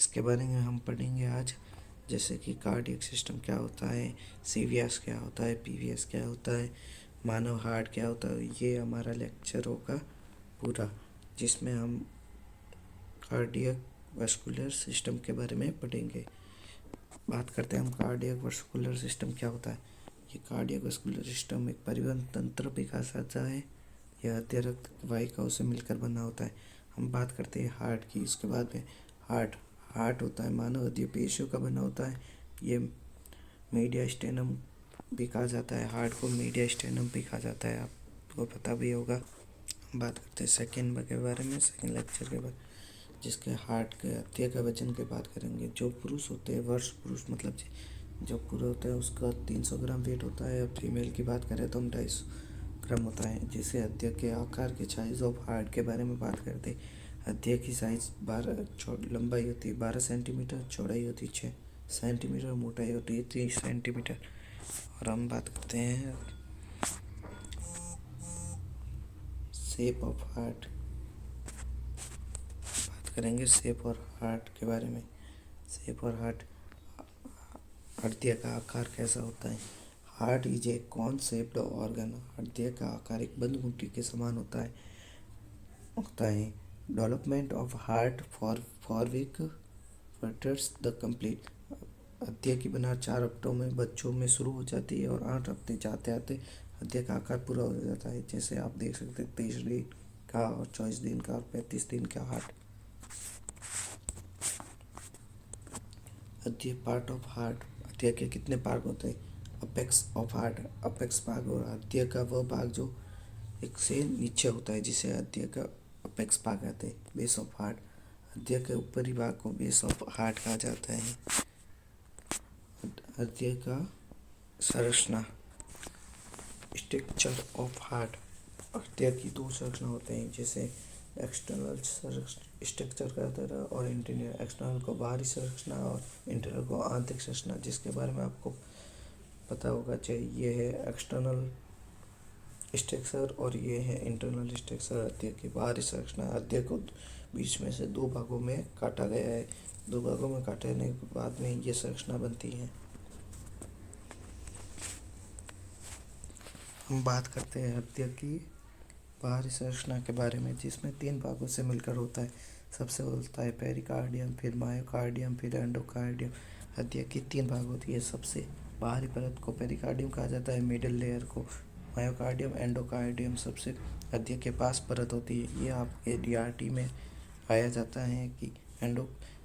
इसके बारे में हम पढ़ेंगे आज, जैसे कि कार्डियक सिस्टम क्या होता है, सीवीएस क्या होता है, पीवीएस क्या होता है, मानव हार्ट क्या होता है। ये हमारा लेक्चर होगा पूरा, जिसमें हम कार्डियक वैस्कुलर सिस्टम के बारे में पढ़ेंगे। बात करते हैं हम कार्डियक वैस्कुलर सिस्टम क्या होता है। ये कार्डियक वैस्कुलर सिस्टम एक परिवहन तंत्र भी कहा जाता है। यह अतिरिक्त वाहिकाओं से मिलकर बना होता है। हम बात करते हैं हार्ट की, इसके बाद में हार्ट होता है मानव हृदय पेशियों का बना होता है। ये मीडियास्टेनम भी कहा जाता है। हार्ट को मीडियास्टेनम भी कहा जाता है, आपको पता भी होगा। हम बात करते हैं सेकेंड के बारे में, सेकेंड लेक्चर के बाद, जिसके हार्ट के हृदय के वजन की बात करेंगे। जो पुरुष होते हैं, वर्ष पुरुष मतलब जो पुरुष होता है उसका 300 ग्राम वेट होता है। और फीमेल की बात करें तो हम 250 ग्राम होता है। जिसे हृदय के आकार के साइज ऑफ हार्ट के बारे में बात करते हैं। हृदय की साइज 12 लंबाई होती है 12 सेंटीमीटर, चौड़ाई होती है 6 सेंटीमीटर, मोटाई होती है 30 सेंटीमीटर। और हम बात करते हैं शेप ऑफ हार्ट, बात करेंगे शेप और हार्ट के बारे में। शेप और हार्ट, हृदय का आकार कैसा होता है। Heart is a cone shaped organ. हृदय का आकार एक बंद घुंटी के समान होता है। Development of heart for week furthers the complete. हृदय की बनावट 4 हफ्तों में बच्चों में शुरू हो जाती है और 8 हफ्ते जाते आते हृदय का आकार पूरा हो जाता है। जैसे आप देख सकते हैं 23 दिन का और 24 दिन का और 35 दिन का हार्ट। हृदय पार्ट ऑफ हार्ट, हृदय के कितने भाग होते हैं। अपेक्स ऑफ हार्ट, अपेक्स भाग और हृदय का वह भाग जो एक से नीचे होता है जिसे हृदय का अपेक्स भाग कहते हैं। बेस ऑफ हार्ट, हृदय के ऊपरी भाग को बेस ऑफ हार्ट कहा जाता है। हृदय का संरचना, स्ट्रक्चर ऑफ हार्ट। हृदय की 2 संरचना होते हैं, जैसे एक्सटर्नल स्ट्रक्चर कहते हैं और इंटीरियर। एक्सटर्नल को बाहरी संरचना और इंटीरियर को आंतरिक संरचना, जिसके बारे में आपको पता होगा चाहिए। ये है एक्सटर्नल स्ट्रक्चर और ये है इंटरनल स्ट्रक्चर। हृदय की बाहरी संरचना, हृदय को बीच में से 2 भागों में काटा गया है। 2 भागों में काटने के बाद में ये संरचना बनती है। हम बात करते हैं हृदय की बाहरी संरचना के बारे में, जिसमें 3 भागों से मिलकर होता है। सबसे होता है पेरिकार्डियम, फिर मायोकार्डियम, फिर एंडोकार्डियम। हृदय की 3 भाग होती है। सबसे बाहरी परत को पेरिकार्डियम कहा जाता है, मिडिल लेयर को मायोकार्डियम, एंडोकार्डियम सबसे हृदय के पास परत होती है। ये आपके डीआरटी में आया जाता है कि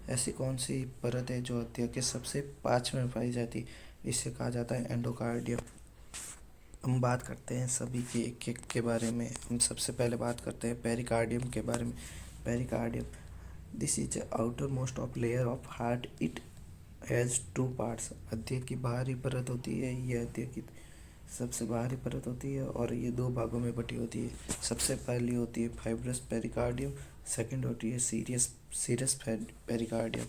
ऐसी कौन सी परत है जो हृदय के सबसे पास में पाई जाती है, इसे कहा जाता है एंडोकार्डियम। हम बात करते हैं सभी के एक एक के बारे में। हम सबसे पहले बात करते हैं पेरिकार्डियम के बारे में। Pericardium, this is outer most of layer of heart. It has 2 parts. हृदय की बाहरी परत होती है, ये हृदय की सबसे बाहरी परत होती है और ये 2 भागों में बटी होती है। सबसे पहली होती है फाइब्रस पेरिकार्डियम, सेकंड होती है सीरस पेरिकार्डियम,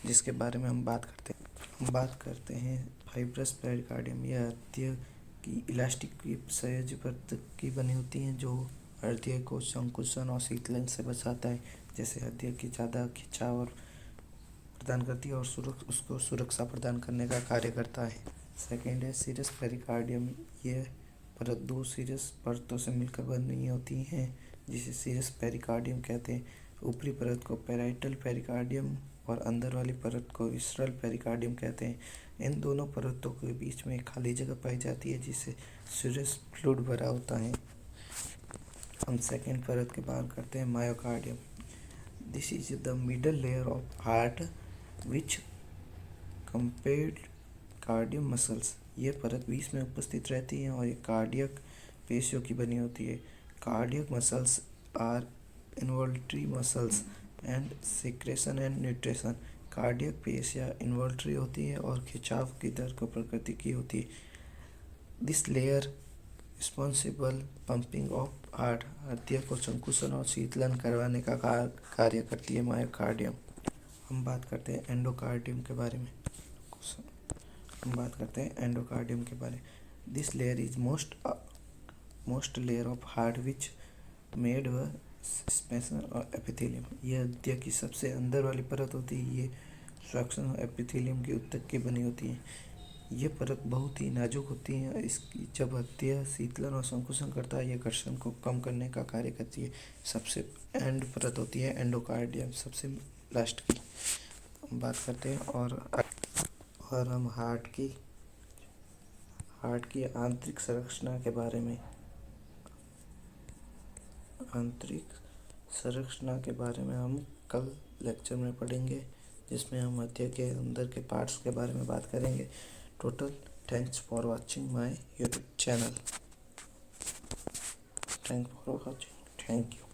जिसके बारे में हम बात करते हैं। हम बात करते हैं फाइब्रस पेरिकार्डियम। यह हृदय की इलास्टिक की सहज परत की बनी होती हैं, जो हृदय को संकुचन और शीतलन से बचाता है। जैसे हृदय की ज़्यादा खिंचाव और प्रदान करती है और उसको सुरक्षा प्रदान करने का कार्य करता है। सेकेंड है सीरस पेरिकार्डियम। ये परत 2 सीरस परतों से मिलकर बनी होती हैं, जिसे सीरस पेरिकार्डियम कहते हैं। ऊपरी परत को पैराइटल पेरिकार्डियम और अंदर वाली परत को विसरल पेरिकार्डियम कहते हैं। इन दोनों परतों के बीच में खाली जगह पाई जाती है, जिससे सीरस फ्लूइड भरा होता है। हम सेकेंड परत की बात करते हैं myocardium. This is the middle layer of heart which compared cardium muscles. ये परत बीच में उपस्थित रहती है और ये कार्डियक पेशियों की बनी होती है। Cardiac muscles are involuntary muscles and secretion and nutrition. Cardiac पेशियाँ इन्वॉल्ट्री होती है और खिंचाव की दर को प्रकृति की होती है। This layer responsible pumping of heart. हृदय को संकुचन और शीतलन करवाने का कार्य करती है मायोकार्डियम। हम बात करते हैं एंडोकार्डियम के बारे में। This layer is most layer of heart which made व स्पेशल और एपिथेलियम। यह हृदय की सबसे अंदर वाली परत होती है। ये स्वाक्षण एपिथेलियम की ऊतक की बनी होती है। ये परत बहुत ही नाजुक होती है। इसकी जब हत्या शीतलन और संकुचन करता है, ये घर्षण को कम करने का कार्य करती है। सबसे एंड परत होती है एंडोकार्डियम, सबसे लास्ट की बात करते हैं। और हम हार्ट की आंतरिक संरचना के बारे में हम कल लेक्चर में पढ़ेंगे, जिसमें हम हृदय के अंदर के पार्ट्स के बारे में बात करेंगे। Total thanks for watching my YouTube channel. Thank for watching. Thank you.